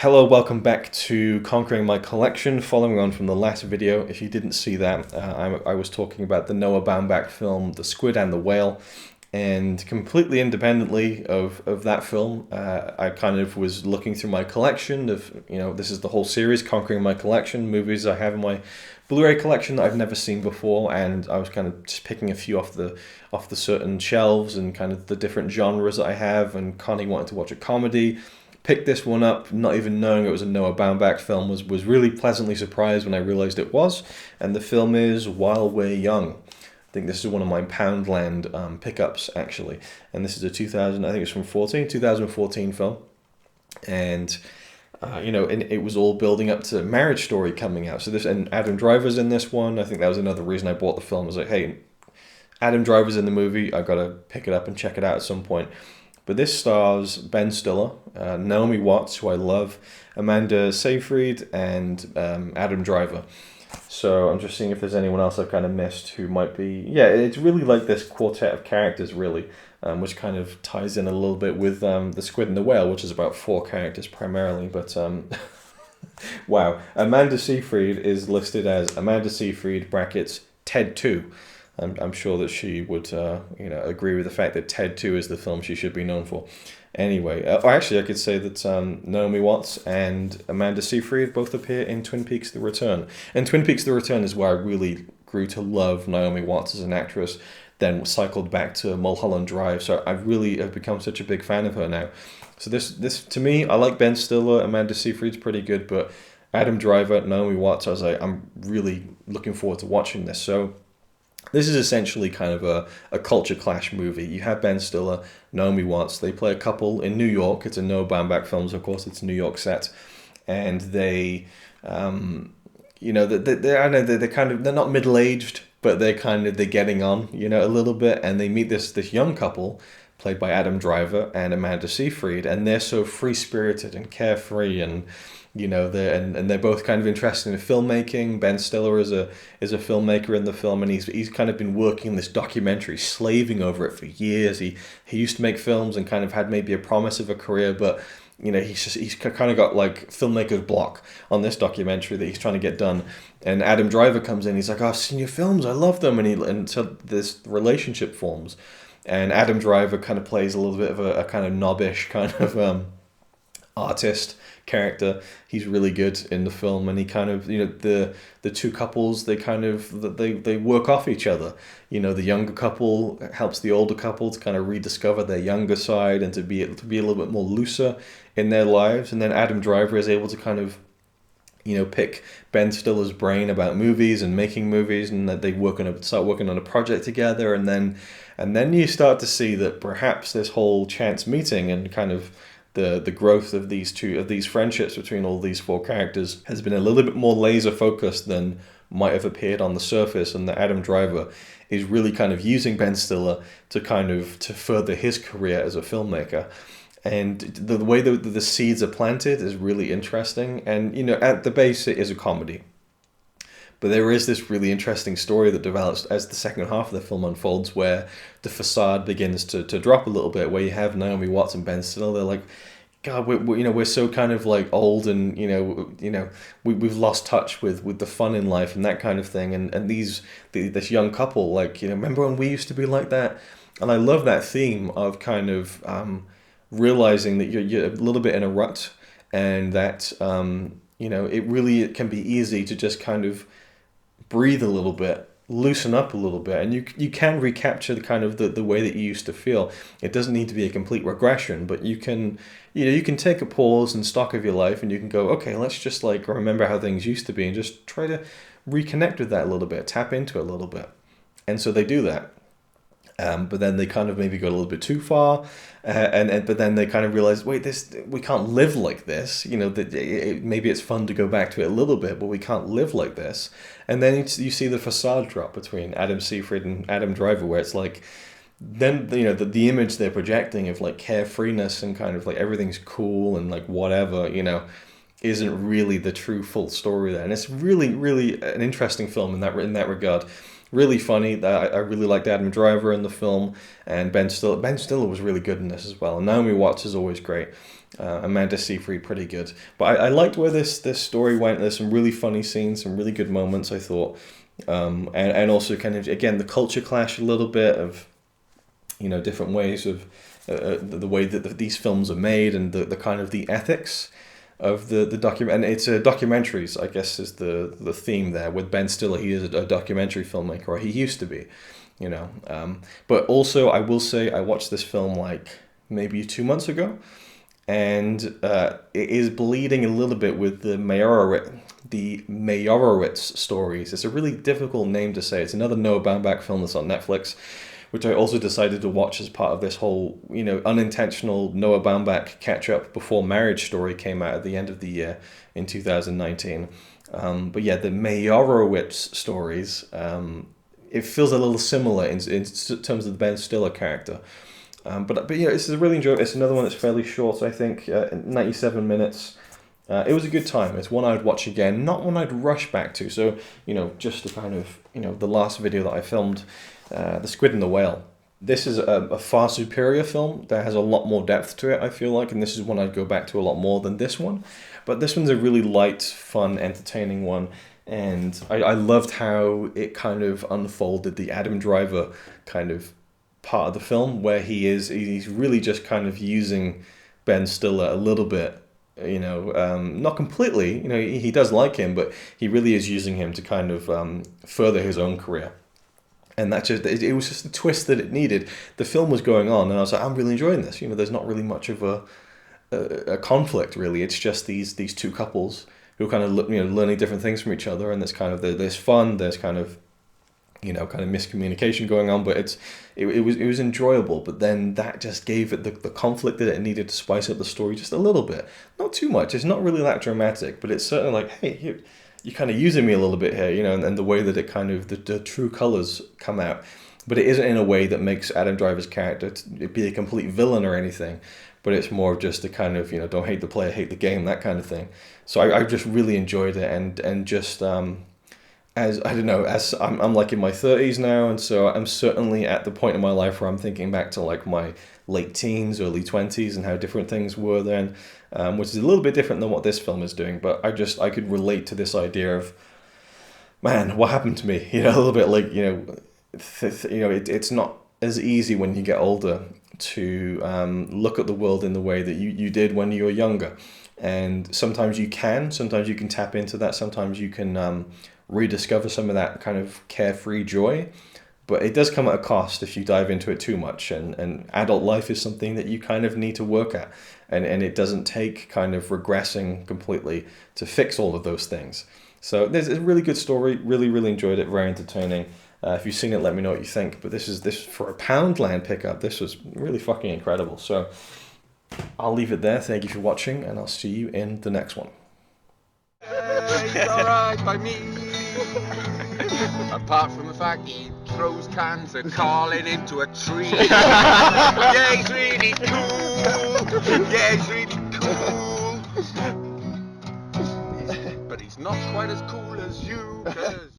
Hello, welcome back to Conquering My Collection. Following on from the last video, if you didn't see that, I was talking about the Noah Baumbach film, The Squid and the Whale, and completely independently of that film, I kind of was looking through my collection of, this is the whole series, Conquering My Collection, movies I have in my Blu-ray collection that I've never seen before, and I was kind of just picking a few off the certain shelves and kind of the different genres that I have, and Connie wanted to watch a comedy. Picked this one up, not even knowing it was a Noah Baumbach film, was really pleasantly surprised when I realized it was. And the film is While We're Young. I think this is one of my Poundland pickups, actually. And this is a 2014 film. And, and it was all building up to Marriage Story coming out. So and Adam Driver's in this one. I think that was another reason I bought the film. I was like, hey, Adam Driver's in the movie. I've got to pick it up and check it out at some point. But this stars Ben Stiller, Naomi Watts, who I love, Amanda Seyfried, and Adam Driver. So I'm just seeing if there's anyone else I've kind of missed who might be... Yeah, it's really like this quartet of characters, really, which kind of ties in a little bit with The Squid and the Whale, which is about 4 characters primarily. But, wow. Amanda Seyfried is listed as Amanda Seyfried, brackets, Ted 2. I'm sure that she would, agree with the fact that Ted 2 is the film she should be known for. Anyway, actually, I could say that Naomi Watts and Amanda Seyfried both appear in Twin Peaks: The Return. And Twin Peaks: The Return is where I really grew to love Naomi Watts as an actress, then cycled back to Mulholland Drive. So I really have become such a big fan of her now. So this to me, I like Ben Stiller, Amanda Seyfried's pretty good, but Adam Driver, Naomi Watts, I was like, I'm really looking forward to watching this. So this is essentially kind of a culture clash movie. You have Ben Stiller, Naomi Watts. They play a couple in New York. It's a Noah Baumbach film, of course. It's a New York set, and they, I know they're not middle aged, but they're getting on, a little bit. And they meet this young couple, played by Adam Driver and Amanda Seyfried, and they're so free spirited and carefree and. They're both kind of interested in filmmaking. Ben Stiller is a filmmaker in the film, and he's kind of been working this documentary, slaving over it for years. He used to make films and kind of had maybe a promise of a career, but he's kind of got like filmmaker's block on this documentary that he's trying to get done. And Adam Driver comes in. He's like, "Oh, I've seen your films. I love them." And so this relationship forms, and Adam Driver kind of plays a little bit of a kind of knobbish kind of artist character. He's really good in the film, and he kind of, the two couples, they work off each other. The younger couple helps the older couple to kind of rediscover their younger side and to be a little bit more looser in their lives. And then Adam Driver is able to kind of pick Ben Stiller's brain about movies and making movies, and that they start working on a project together, and then you start to see that perhaps this whole chance meeting and kind of the growth of these friendships between all these 4 characters has been a little bit more laser focused than might have appeared on the surface, and that Adam Driver is really kind of using Ben Stiller to further his career as a filmmaker. And the way that the seeds are planted is really interesting. And at the base it is a comedy, but there is this really interesting story that develops as the second half of the film unfolds, where the facade begins to drop a little bit, where you have Naomi Watts and Ben Stiller. They're like, God, we're so kind of like old, and we've lost touch with the fun in life and that kind of thing. And this young couple, like, remember when we used to be like that? And I love that theme of kind of realizing that you're a little bit in a rut, and that it can be easy to just kind of breathe a little bit, loosen up a little bit, and you can recapture the kind of the way that you used to feel. It doesn't need to be a complete regression, but you can take a pause and stock of your life, and you can go, okay, let's just like remember how things used to be, and just try to reconnect with that a little bit, tap into it a little bit. And so they do that. But then they kind of maybe go a little bit too far, but then they kind of realize, wait, we can't live like this. Maybe it's fun to go back to it a little bit, but we can't live like this. And then you see the facade drop between Adam Seyfried and Adam Driver, where it's like, then the image they're projecting of like carefreeness and kind of like everything's cool and like whatever, isn't really the true full story there. And it's really, really an interesting film in that regard. Really funny. I really liked Adam Driver in the film, and Ben Stiller was really good in this as well. And Naomi Watts is always great. Amanda Seyfried pretty good. But I liked where this story went. There's some really funny scenes, some really good moments, I thought. And also kind of, again, the culture clash a little bit of, different ways of the way that these films are made, and the kind of the ethics of the document. And it's documentaries, I guess, is the theme there with Ben Stiller. He is a documentary filmmaker, or he used to be, But also, I will say, I watched this film like maybe 2 months ago, and it is bleeding a little bit with the Meyerowitz stories. It's a really difficult name to say. It's another Noah Baumbach film that's on Netflix, which I also decided to watch as part of this whole, unintentional Noah Baumbach catch-up before Marriage Story came out at the end of the year in 2019. But yeah, the Meyerowitz stories, it feels a little similar in terms of the Ben Stiller character. But this is really enjoyable. It's another one that's fairly short, I think, 97 minutes. It was a good time. It's one I'd watch again, not one I'd rush back to. So, just to kind of, the last video that I filmed, The Squid and the Whale. This is a far superior film that has a lot more depth to it, I feel like, and this is one I'd go back to a lot more than this one. But this one's a really light, fun, entertaining one. And I loved how it kind of unfolded the Adam Driver kind of part of the film, where he's really just kind of using Ben Stiller a little bit, not completely, he does like him, but he really is using him to kind of further his own career. And that it was just the twist that it needed. The film was going on, and I was like, I'm really enjoying this. There's not really much of a conflict, really. It's just these two couples who are kind of learning different things from each other, and there's fun, there's kind of miscommunication going on, but it was enjoyable. But then that just gave it the conflict that it needed to spice up the story just a little bit. Not too much. It's not really that dramatic, but it's certainly like, hey, you're kind of using me a little bit here, and the way that it kind of the true colors come out. But it isn't in a way that makes Adam Driver's character be a complete villain or anything. But it's more of just a kind of, don't hate the player, hate the game, that kind of thing. So I just really enjoyed it, and just as I'm like in my 30s now, and so I'm certainly at the point in my life where I'm thinking back to like my late teens, early 20s, and how different things were then, which is a little bit different than what this film is doing. But I could relate to this idea of, man, what happened to me? A little bit like, it's not as easy when you get older to look at the world in the way that you did when you were younger. And sometimes you can tap into that. Sometimes you can rediscover some of that kind of carefree joy, but it does come at a cost if you dive into it too much. And adult life is something that you kind of need to work at, and it doesn't take kind of regressing completely to fix all of those things. So there's a really good story. Really, really enjoyed it. Very entertaining. If you've seen it, let me know what you think. But this for a Poundland pickup, this was really fucking incredible. So I'll leave it there. Thank you for watching, and I'll see you in the next one. He's alright by me. Apart from the fact he throws cans and calling into a tree. Yeah, he's really cool. Yeah, he's really cool. But he's not quite as cool as you.